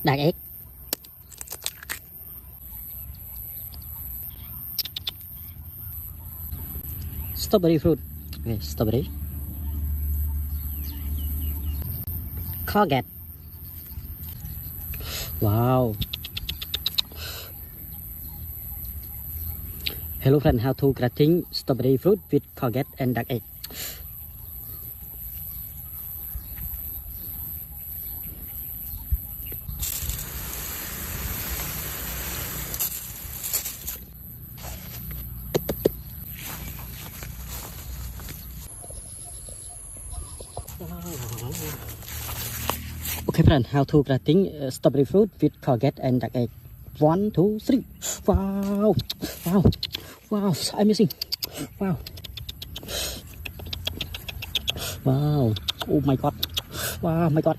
Dark egg. Strawberry fruit. Okay, strawberry. Courgette. Wow. Hello friend, how to grating strawberry fruit with courgette and dark egg. Okay friend, how to grating strawberry fruit with courgette and dark egg. 1, 2, 3. Wow. Wow. Wow, so amazing. Wow. Wow. Oh my god. Wow, my god.